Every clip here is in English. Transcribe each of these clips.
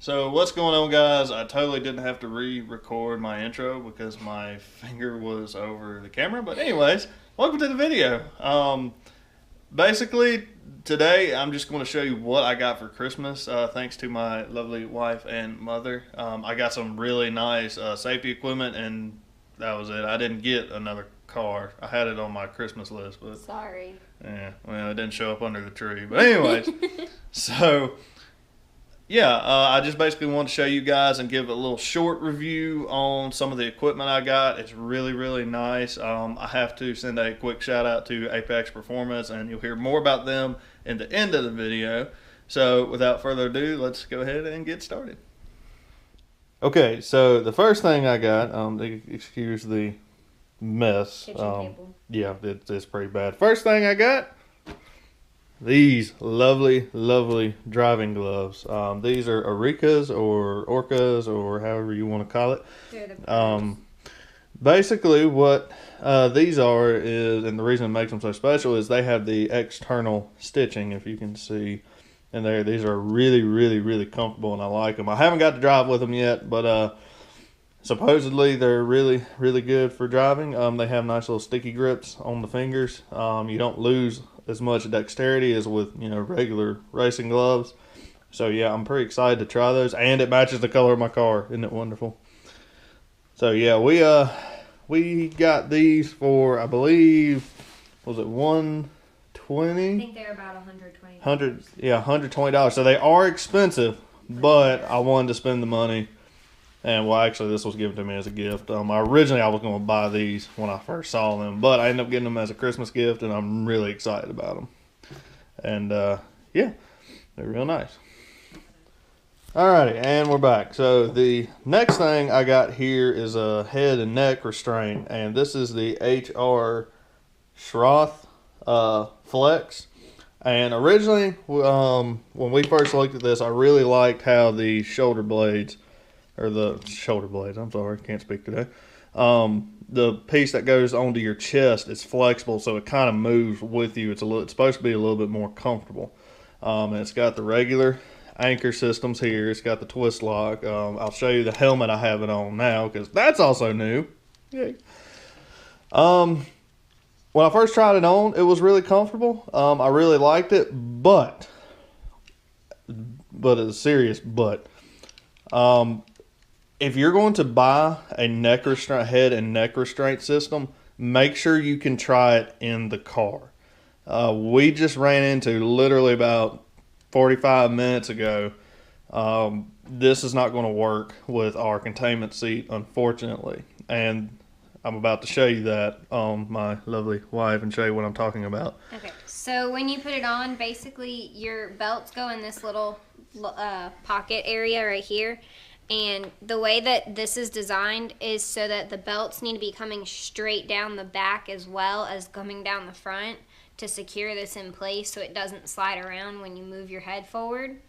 So what's going on, guys? I totally didn't have to re-record my intro because my finger was over the camera. But anyways, welcome to the video. Basically, today I'm just going to show you what I got for Christmas. Thanks to my lovely wife and mother. I got some really nice safety equipment, and that was it. I didn't get another car. I had it on my Christmas list, but sorry. Yeah, well, it didn't show up under the tree. But anyways, so. Yeah, I just basically want to show you guys and give a little short review on some of the equipment I got. It's really, really nice. I have to send a quick shout out to Apex Performance, and you'll hear more about them in the end of the video. So without further ado, let's go ahead and get started. Okay, so the first thing I got, excuse the mess. Kitchen table. Yeah, it's pretty bad. First thing I got, these lovely, lovely driving gloves. These are Aurikas or Orcas or however you want to call it. They're the basically what these are is, and the reason it makes them so special is they have the external stitching, if you can see in there. These are really, really, really comfortable, and I like them. I haven't got to drive with them yet, but supposedly they're really, really good for driving. They have nice little sticky grips on the fingers. You don't lose as much dexterity as with, regular racing gloves. So yeah, I'm pretty excited to try those, and it matches the color of my car. Isn't it wonderful? So yeah, we got these for, I believe, was it $120? I think they're about $120. $120. So they are expensive, but I wanted to spend the money. And well, actually, this was given to me as a gift. Originally I was going to buy these when I first saw them, but I ended up getting them as a Christmas gift, and I'm really excited about them. And yeah, they're real nice. Alrighty, and we're back. So the next thing I got here is a head and neck restraint, and this is the HR Schroth Flex. And originally, when we first looked at this, I really liked how the shoulder blades. I'm sorry, can't speak today. The piece that goes onto your chest is flexible, so it kind of moves with you. It's supposed to be a little bit more comfortable. And it's got the regular anchor systems here. It's got the twist lock. I'll show you the helmet I have it on now, because that's also new. Yay. When I first tried it on, it was really comfortable. I really liked it, but it's a serious but. If you're going to buy a head and neck restraint system, make sure you can try it in the car. We just ran into, literally about 45 minutes ago, this is not going to work with our containment seat, unfortunately. And I'm about to show you that on my lovely wife and show you what I'm talking about. Okay, so when you put it on, basically your belts go in this little pocket area right here. And the way that this is designed is so that the belts need to be coming straight down the back as well as coming down the front to secure this in place so it doesn't slide around when you move your head forward.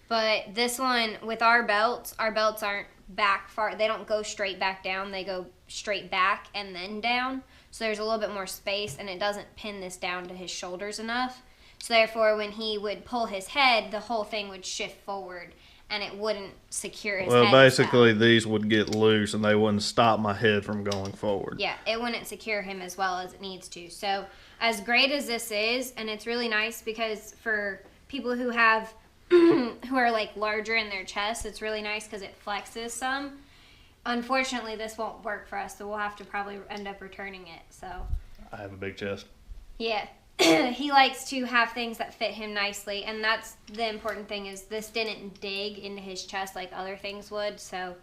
But this one, with our belts aren't back far. They don't go straight back down. They go straight back and then down. So there's a little bit more space, and it doesn't pin this down to his shoulders enough. So therefore, when he would pull his head, the whole thing would shift forward, and it wouldn't secure his head. Well, basically, these would get loose, and they wouldn't stop my head from going forward. Yeah, it wouldn't secure him as well as it needs to. So, as great as this is, and it's really nice because for people who have, who are like larger in their chest, it's really nice because it flexes some. Unfortunately, this won't work for us, so we'll have to probably end up returning it. So, I have a big chest. Yeah. He likes to have things that fit him nicely, and that's the important thing, is this didn't dig into his chest like other things would. So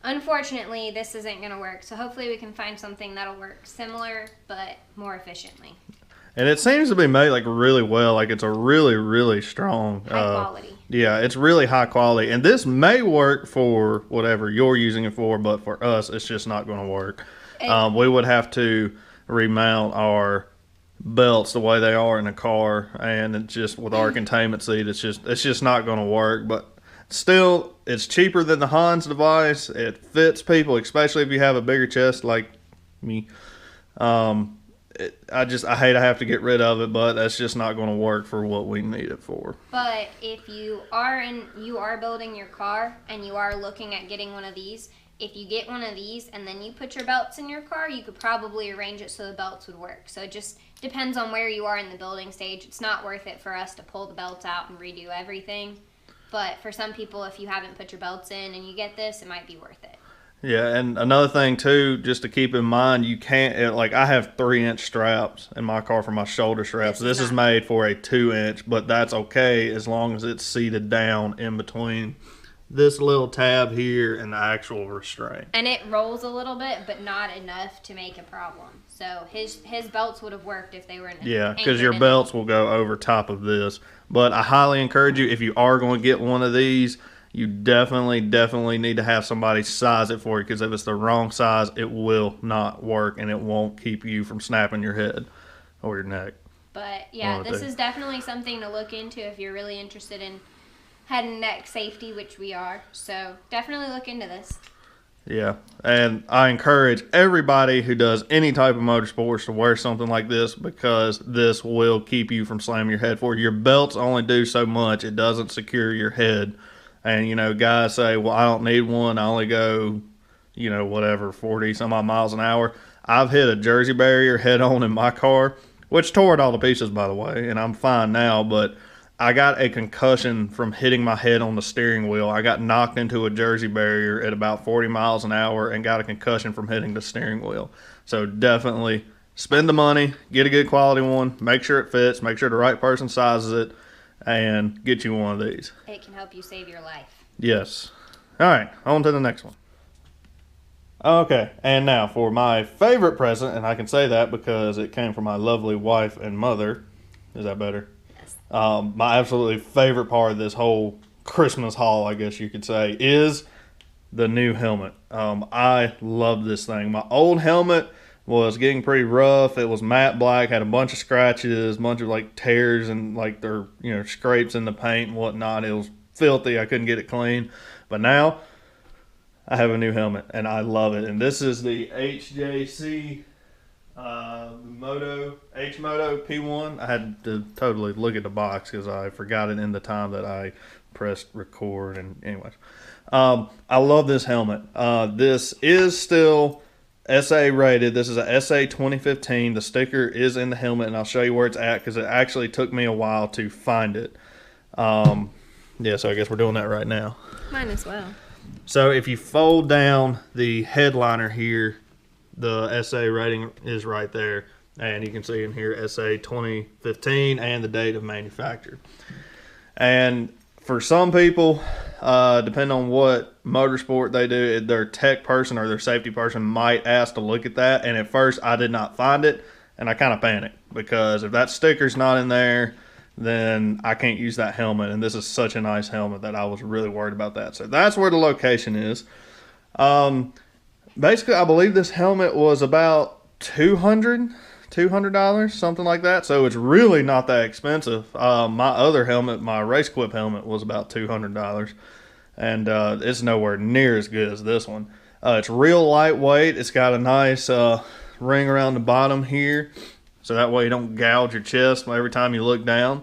unfortunately, this isn't going to work. So hopefully we can find something that'll work similar but more efficiently. And it seems to be made like really well. Like it's a really, really strong high quality. Yeah, it's really high quality, and this may work for whatever you're using it for, but for us it's just not going to work. We would have to remount our belts the way they are in a car, and it just, with our containment seat, it's just not going to work. But still, it's cheaper than the Hans device. It fits people, especially if you have a bigger chest like me. I hate to have to get rid of it, but that's just not going to work for what we need it for. But if you are building your car and you are looking at getting one of these, if you get one of these and then you put your belts in your car, you could probably arrange it so the belts would work. So it just depends on where you are in the building stage. It's not worth it for us to pull the belts out and redo everything. But for some people, if you haven't put your belts in and you get this, it might be worth it. Yeah, and another thing too, just to keep in mind, you can't, like, I have 3-inch straps in my car for my shoulder straps. This is made for a 2-inch, but that's okay as long as it's seated down in between this little tab here and the actual restraint. And it rolls a little bit, but not enough to make a problem. So his belts would have worked if they were in. Yeah, because your belts will go over top of this. But I highly encourage you, if you are going to get one of these, you definitely need to have somebody size it for you, because if it's the wrong size, it will not work and it won't keep you from snapping your head or your neck. But yeah, this is definitely something to look into if you're really interested in head and neck safety, which we are. So definitely look into this. Yeah, and I encourage everybody who does any type of motorsports to wear something like this, because this will keep you from slamming your head forward. Your belts only do so much. It doesn't secure your head. And, you know, guys say, well, I don't need one. I only go, you know, whatever, 40 some odd miles an hour. I've hit a Jersey barrier head on in my car, which tore it all to pieces, by the way, and I'm fine now, but I got a concussion from hitting my head on the steering wheel. I got knocked into a Jersey barrier at about 40 miles an hour and got a concussion from hitting the steering wheel. So definitely spend the money, get a good quality one, make sure it fits, make sure the right person sizes it, and get you one of these. It can help you save your life. Yes. All right, on to the next one. Okay, and now for my favorite present, and I can say that because it came from my lovely wife and mother. Is that better? Yes. My absolutely favorite part of this whole Christmas haul, I guess you could say, is the new helmet. I love this thing. My old helmet was getting pretty rough. It was matte black, had a bunch of scratches, a bunch of like tears and like their, you know, scrapes in the paint and whatnot. It was filthy. I couldn't get it clean. But now I have a new helmet and I love it. And this is the HJC Moto P1. I had to totally look at the box because I forgot it in the time that I pressed record. And anyways, I love this helmet. This is still SA rated. This is a SA 2015. The sticker is in the helmet, and I'll show you where it's at because it actually took me a while to find it. Yeah, so I guess we're doing that right now. Mine as well. So if you fold down the headliner here, the SA rating is right there. And you can see in here SA 2015 and the date of manufacture. And for some people, depending on what motorsport they do, their tech person or their safety person might ask to look at that. And at first, I did not find it, and I kind of panicked because if that sticker's not in there, then I can't use that helmet. And this is such a nice helmet that I was really worried about that. So that's where the location is. Basically, I believe this helmet was about $200, something like that. So it's really not that expensive. My other helmet, my Race Quip helmet, was about $200. And it's nowhere near as good as this one. It's real lightweight. It's got a nice ring around the bottom here, so that way you don't gouge your chest every time you look down.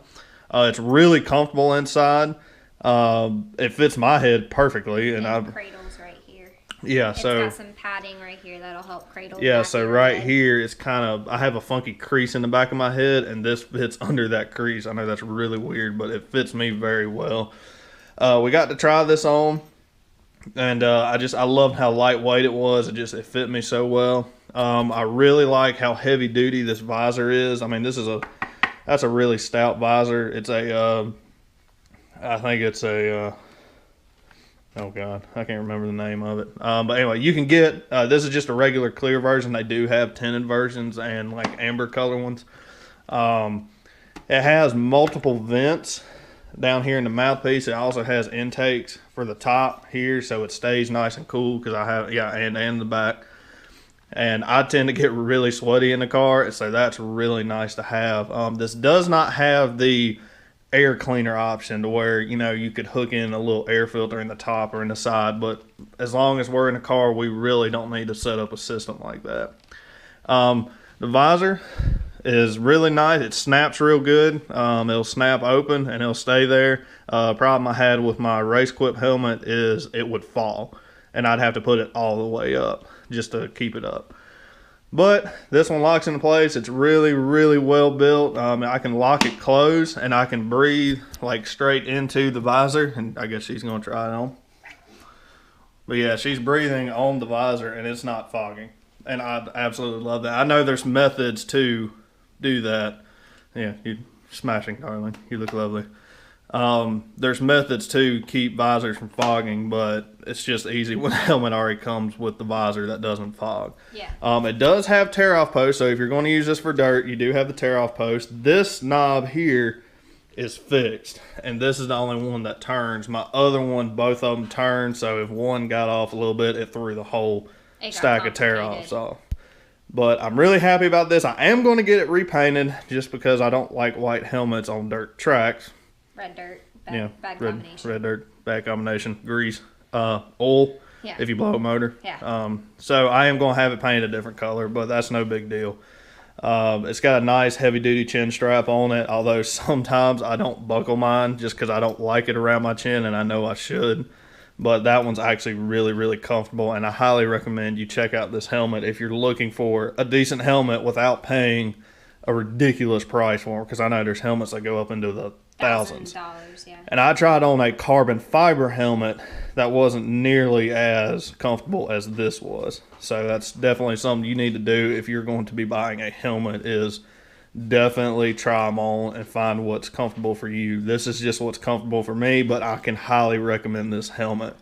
It's really comfortable inside. It fits my head perfectly. And cradles right here. Yeah, it's so got some padding right here that'll help cradle. Yeah, so right here it's kind of, I have a funky crease in the back of my head, and this fits under that crease. I know that's really weird, but it fits me very well. We got to try this on, and I loved how lightweight it was. It fit me so well. I really like how heavy duty this visor is. I mean, that's a really stout visor. It's I think it's oh God, I can't remember the name of it. But anyway, you can get, this is just a regular clear version. They do have tinted versions and like amber color ones. It has multiple vents down here in the mouthpiece. It also has intakes for the top here, so it stays nice and cool because I have, and the back. And I tend to get really sweaty in the car, so that's really nice to have. This does not have the air cleaner option to where, you know, you could hook in a little air filter in the top or in the side, but as long as we're in a car, we really don't need to set up a system like that. The visor is really nice. It snaps real good. It'll snap open and it'll stay there. Problem I had with my race quip helmet is it would fall, and I'd have to put it all the way up just to keep it up. But this one locks into place. It's really, really well built. I can lock it closed, and I can breathe like straight into the visor. And I guess she's going to try it on. But yeah, she's breathing on the visor, and it's not fogging. And I absolutely love that. I know there's methods to do that. Yeah, you're smashing, darling. You look lovely. There's methods to keep visors from fogging, but it's just easy when the helmet already comes with the visor that doesn't fog. Yeah. It does have tear-off posts, so if you're going to use this for dirt, you do have the tear-off post. This knob here is fixed, and this is the only one that turns. My other one, both of them turn, so if one got off a little bit, it threw the whole stack of tear-offs off. But I'm really happy about this. I am going to get it repainted just because I don't like white helmets on dirt tracks. Red dirt, bad red, combination. Red dirt, bad combination. Grease, oil, if you blow a motor. Yeah. So I am going to have it painted a different color, but that's no big deal. It's got a nice heavy-duty chin strap on it, although sometimes I don't buckle mine just because I don't like it around my chin, and I know I should. But that one's actually really, really comfortable, and I highly recommend you check out this helmet if you're looking for a decent helmet without paying a ridiculous price for them, because I know there's helmets that go up into the thousands. $1,000, yeah. And I tried on a carbon fiber helmet that wasn't nearly as comfortable as this was. So that's definitely something you need to do if you're going to be buying a helmet, is definitely try them on and find what's comfortable for you. This is just what's comfortable for me, but I can highly recommend this helmet.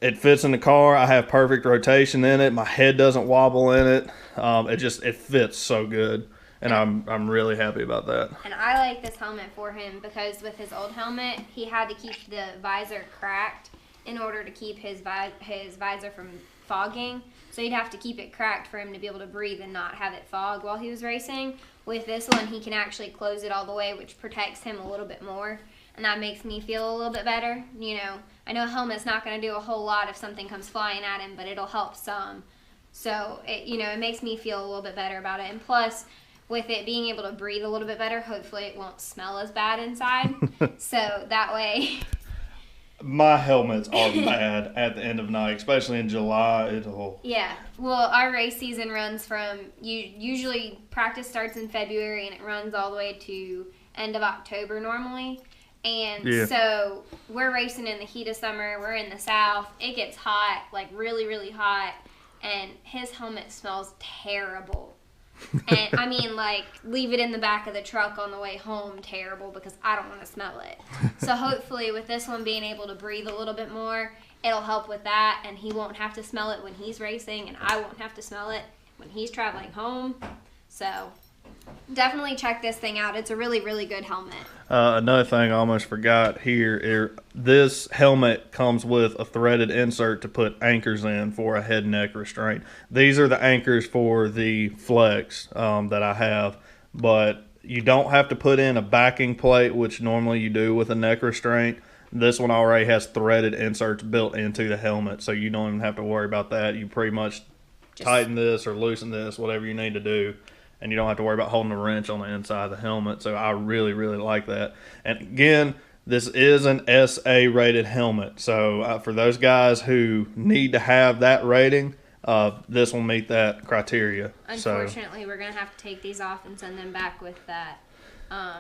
It fits in the car. I have perfect rotation in it. My head doesn't wobble in it. It fits so good. And I'm really happy about that. And I like this helmet for him because with his old helmet, he had to keep the visor cracked in order to keep his visor from fogging. So he'd have to keep it cracked for him to be able to breathe and not have it fog while he was racing. With this one, he can actually close it all the way, which protects him a little bit more. And that makes me feel a little bit better. You know, I know a helmet's not going to do a whole lot if something comes flying at him, but it'll help some. So, it makes me feel a little bit better about it. And plus, with it being able to breathe a little bit better, hopefully it won't smell as bad inside. So that way... My helmets are bad at the end of night, especially in July. Yeah. Well, our race season runs from... Usually practice starts in February and it runs all the way to end of October normally. And so we're racing in the heat of summer. We're in the south. It gets hot, like really, really hot. And his helmet smells terrible. And I mean, like, leave it in the back of the truck on the way home, terrible, because I don't want to smell it. So hopefully with this one being able to breathe a little bit more, it'll help with that, and he won't have to smell it when he's racing, and I won't have to smell it when he's traveling home. So definitely check this thing out. It's a really, really good helmet. Another thing I almost forgot here, this helmet comes with a threaded insert to put anchors in for a head and neck restraint. These are the anchors for the Flex that I have, but you don't have to put in a backing plate, which normally you do with a neck restraint. This one already has threaded inserts built into the helmet, so you don't even have to worry about that. You pretty much tighten this or loosen this, whatever you need to do. And you don't have to worry about holding a wrench on the inside of the helmet. So I really, really like that. And again, this is an SA rated helmet. So for those guys who need to have that rating, this will meet that criteria. Unfortunately, we're going to have to take these off and send them back with that.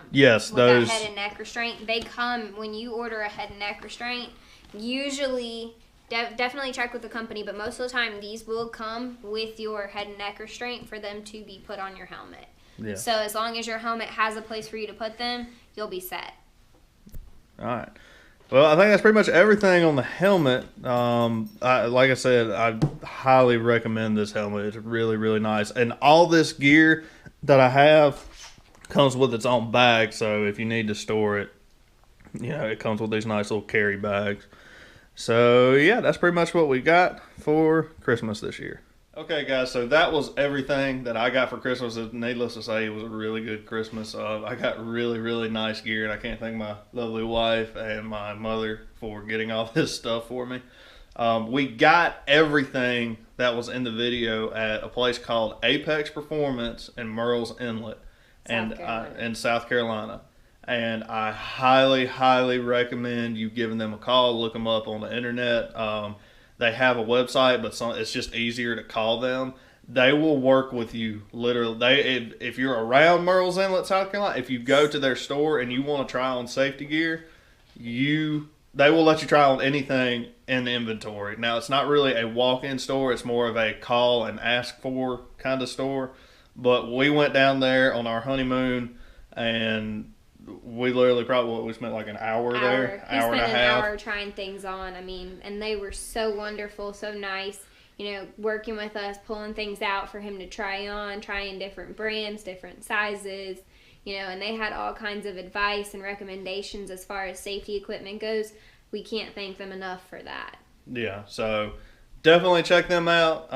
Yes, that head and neck restraint. They come when you order a head and neck restraint. Usually... definitely check with the company, but most of the time these will come with your head and neck restraint for them to be put on your helmet. Yeah. So as long as your helmet has a place for you to put them, you'll be set. All right. Well, I think that's pretty much everything on the helmet. Like I said, I highly recommend this helmet. It's really, really nice. And all this gear that I have comes with its own bag, so if you need to store it, it comes with these nice little carry bags. So, yeah, that's pretty much what we got for Christmas this year. Okay, guys, so that was everything that I got for Christmas. Needless to say, it was a really good Christmas. I got really, really nice gear, and I can't thank my lovely wife and my mother for getting all this stuff for me. We got everything that was in the video at a place called Apex Performance in Murrells Inlet, in South Carolina. And I highly, highly recommend you giving them a call. Look them up on the internet. They have a website, but it's just easier to call them. They will work with you literally. If you're around Murrells Inlet, South Carolina, if you go to their store and you want to try on safety gear, they will let you try on anything in the inventory. Now, it's not really a walk-in store. It's more of a call and ask for kind of store. But we went down there on our honeymoon, and we literally we spent like an hour there, hour and a half. An hour trying things on. I mean, and they were so wonderful, so nice. You know, working with us, pulling things out for him to try on, trying different brands, different sizes. You know, and they had all kinds of advice and recommendations as far as safety equipment goes. We can't thank them enough for that. Yeah, so definitely check them out.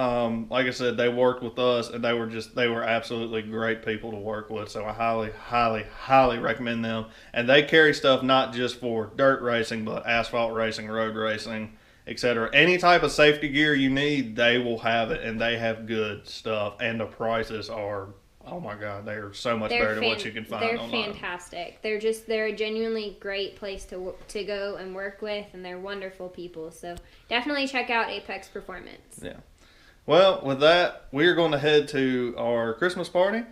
Like I said, they worked with us, and they were absolutely great people to work with. So I highly, highly, highly recommend them. And they carry stuff not just for dirt racing, but asphalt racing, road racing, etc. Any type of safety gear you need, they will have it, and they have good stuff. And the prices are, oh my God, they are so much better than what you can find online. They're fantastic. They're a genuinely great place to go and work with, and they're wonderful people. So definitely check out Apex Performance. Yeah. Well, with that, we are going to head to our Christmas party,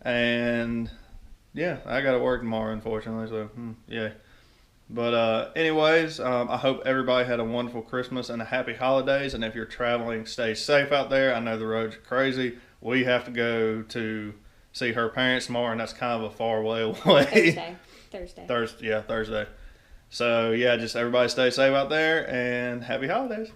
and yeah, I got to work tomorrow, unfortunately. So yeah. But anyways, I hope everybody had a wonderful Christmas and a happy holidays. And if you're traveling, stay safe out there. I know the roads are crazy. We have to go to see her parents tomorrow, and that's kind of a far way away. Thursday. Thursday. So yeah, just everybody stay safe out there, and happy holidays.